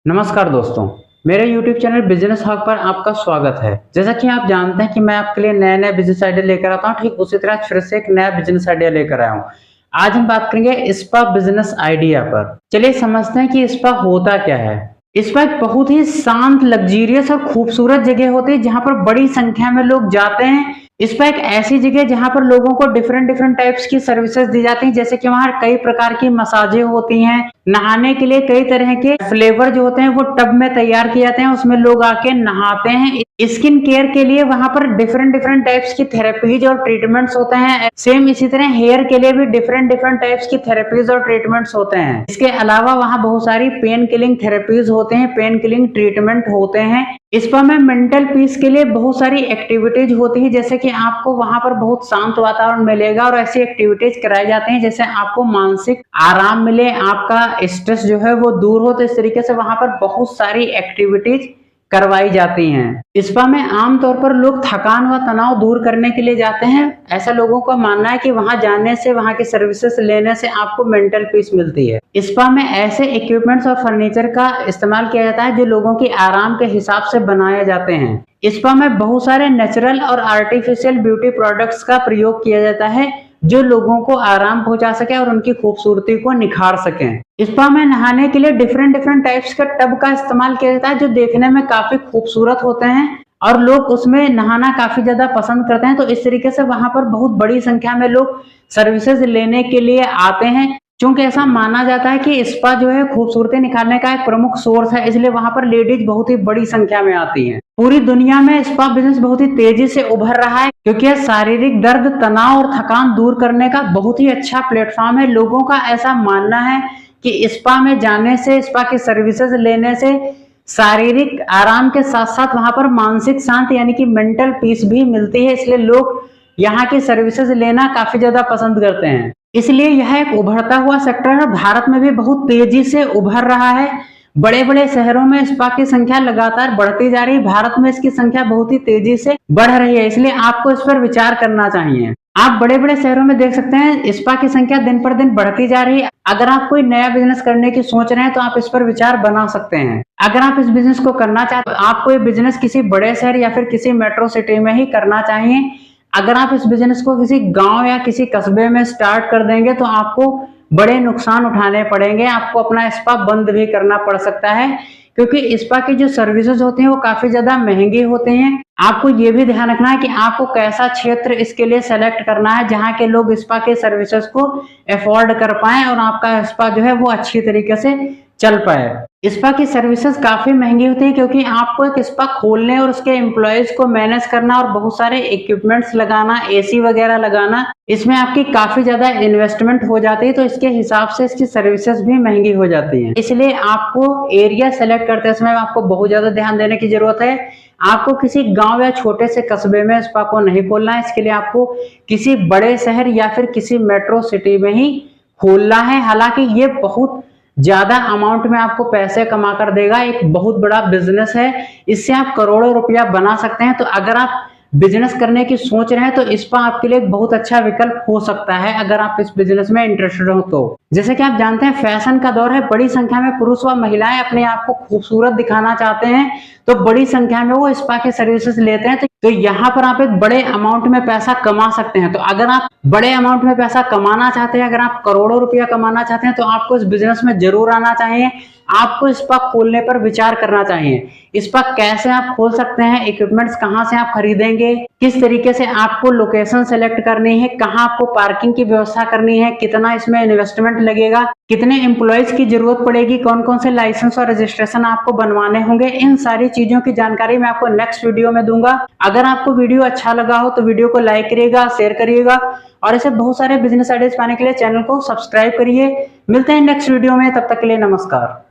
नमस्कार दोस्तों, मेरे YouTube चैनल बिजनेस हब पर आपका स्वागत है। जैसा कि आप जानते हैं कि मैं आपके लिए नए-नए बिजनेस आइडिया लेकर आता हूं, ठीक उसी तरह फिर से एक नया बिजनेस आइडिया लेकर आया हूं। आज हम बात करेंगे स्पा बिजनेस आइडिया पर। चलिए समझते हैं कि स्पा होता क्या है। स्पा एक बहुत ही शांत, लग्जरियस और खूबसूरत जगह होती है जहां पर बड़ी संख्या में लोग जाते हैं। स्पा एक ऐसी जगह जहां पर लोगों को डिफरेंट डिफरेंट टाइप्स की सर्विसेज दी जाती हैं, जैसे कि वहां कई प्रकार की मसाजें होती हैं, नहाने के लिए कई तरह के फ्लेवर जो होते हैं वो टब में तैयार किए जाते हैं, उसमें लोग आके नहाते हैं। स्किन केयर के लिए वहां पर डिफरेंट डिफरेंट टाइप्स की थेरेपीज और ट्रीटमेंट्स होते हैं। सेम इसी तरह हेयर के लिए भी डिफरेंट डिफरेंट टाइप्स की थेरेपीज और ट्रीटमेंट्स होते हैं। इसके अलावा वहां बहुत सारी पेन किलिंग थेरेपीज होते हैं, पेन किलिंग ट्रीटमेंट होते हैं। स्पा में मेंटल पीस के लिए बहुत सारी एक्टिविटीज होती है, जैसे कि आपको वहां पर बहुत शांत वातावरण मिलेगा और ऐसी एक्टिविटीज कराई जाती हैं जैसे आपको मानसिक आराम मिले, आपका स्ट्रेस जो है वो दूर हो। तो इस तरीके से वहां पर बहुत सारी एक्टिविटीज करवाई जाती हैं। स्पा में आमतौर पर लोग थकान व तनाव दूर करने के लिए जाते हैं। ऐसा लोगों का मानना है कि वहां जाने से, वहां की सर्विसेज लेने से आपको मेंटल पीस मिलती है। स्पा में ऐसे इक्विपमेंट्स और फर्नीचर का इस्तेमाल किया जाता है जो लोगों की आराम के हिसाब से बनाए जाते हैं। स्पा में बहुत सारे नेचुरल और आर्टिफिशियल ब्यूटी प्रोडक्ट्स का प्रयोग किया जाता है जो लोगों को आराम पहुंचा सके और उनकी खूबसूरती को निखार सकें। स्पा में नहाने के लिए डिफरेंट डिफरेंट टाइप्स का टब का इस्तेमाल किया जाता है जो देखने में काफी खूबसूरत होते हैं और लोग उसमें नहाना काफी ज्यादा पसंद करते हैं। तो इस तरीके से वहां पर बहुत बड़ी संख्या में लोग सर्विसेज लेने के लिए आते हैं। क्योंकि ऐसा माना जाता है कि स्पा जो है खूबसूरती निखारने का एक प्रमुख सोर्स है, इसलिए वहां पर लेडीज बहुत ही बड़ी संख्या में आती हैं। पूरी दुनिया में स्पा बिजनेस बहुत ही तेजी से उभर रहा है क्योंकि यह शारीरिक दर्द, तनाव और थकान दूर करने का बहुत ही अच्छा प्लेटफॉर्म है। लोगों का ऐसा मानना है कि स्पा में जाने से, स्पा की सर्विसेज लेने से शारीरिक आराम के साथ साथ वहां पर मानसिक शांति यानी कि मेंटल पीस भी मिलती है, इसलिए लोग यहाँ की सर्विसेज लेना काफी ज्यादा पसंद करते हैं। इसलिए यह एक उभरता हुआ सेक्टर है, भारत में भी बहुत तेजी से उभर रहा है। बड़े बड़े शहरों में स्पा की संख्या लगातार बढ़ती जा रही है। भारत में इसकी संख्या बहुत ही तेजी से बढ़ रही है, इसलिए आपको इस पर विचार करना चाहिए। आप बड़े बड़े शहरों में देख सकते हैं स्पा की संख्या दिन पर दिन बढ़ती जा रही है। अगर आप कोई नया बिजनेस करने की सोच रहे हैं तो आप इस पर विचार बना सकते हैं। अगर आप इस बिजनेस को करना चाहते हैं तो आपको ये बिजनेस किसी बड़े शहर या फिर किसी मेट्रो सिटी में ही करना चाहिए। अगर आप इस बिजनेस को किसी गांव या किसी कस्बे में स्टार्ट कर देंगे तो आपको बड़े नुकसान उठाने पड़ेंगे, आपको अपना स्पा बंद भी करना पड़ सकता है क्योंकि स्पा की जो सर्विसेज होती हैं वो काफी ज्यादा महंगी होते हैं। आपको ये भी ध्यान रखना है कि आपको कैसा क्षेत्र इसके लिए सेलेक्ट करना है जहां के लोग स्पा के सर्विसेज को अफोर्ड कर पाए और आपका स्पा जो है वो अच्छी तरीके से चल पाए। स्पा की सर्विसेज काफी महंगी होती है क्योंकि आपको एक स्पा खोलने और उसके एम्प्लॉयज को मैनेज करना और बहुत सारे इक्विपमेंट्स लगाना, एसी वगैरह लगाना, इसमें आपकी काफी ज्यादा इन्वेस्टमेंट हो जाती है। तो इसके हिसाब से इसकी सर्विसेज भी महंगी हो जाती है। इसलिए आपको एरिया सेलेक्ट करते समय आपको बहुत ज्यादा ध्यान देने की जरूरत है। आपको किसी गांव या छोटे से कस्बे में स्पा को नहीं खोलना है, इसके लिए आपको किसी बड़े शहर या फिर किसी मेट्रो सिटी में ही खोलना है। हालांकि ये बहुत ज्यादा अमाउंट में आपको पैसे कमा कर देगा, एक बहुत बड़ा बिजनेस है, इससे आप करोड़ों रुपया बना सकते हैं। तो अगर आप बिजनेस करने की सोच रहे हैं तो स्पा आपके लिए एक बहुत अच्छा विकल्प हो सकता है अगर आप इस बिजनेस में इंटरेस्टेड हो तो। जैसे कि आप जानते हैं फैशन का दौर है, बड़ी संख्या में पुरुष व महिलाएं अपने आप को खूबसूरत दिखाना चाहते हैं, तो बड़ी संख्या में वो स्पा के सर्विसेज लेते हैं। तो यहाँ पर आप एक बड़े अमाउंट में पैसा कमा सकते हैं। तो अगर आप बड़े अमाउंट में पैसा कमाना चाहते हैं, अगर आप करोड़ों रुपया कमाना चाहते हैं तो आपको इस बिजनेस में जरूर आना चाहिए। आपको स्पा खोलने पर विचार करना चाहिए। स्पा कैसे आप खोल सकते हैं, इक्विपमेंट्स कहां से आप खरीदेंगे, किस तरीके से आपको लोकेशन सेलेक्ट करनी है, कहां आपको पार्किंग की व्यवस्था करनी है, कितना इसमें इन्वेस्टमेंट लगेगा, कितने एम्प्लॉयज की जरूरत पड़ेगी, कौन कौन से लाइसेंस और रजिस्ट्रेशन आपको बनवाने होंगे, इन सारी चीजों की जानकारी मैं आपको नेक्स्ट वीडियो में दूंगा। अगर आपको वीडियो अच्छा लगा हो तो वीडियो को लाइक करिएगा, शेयर करिएगा और ऐसे बहुत सारे बिजनेस आइडियाज पाने के लिए चैनल को सब्सक्राइब करिए। मिलते हैं नेक्स्ट वीडियो में, तब तक के लिए नमस्कार।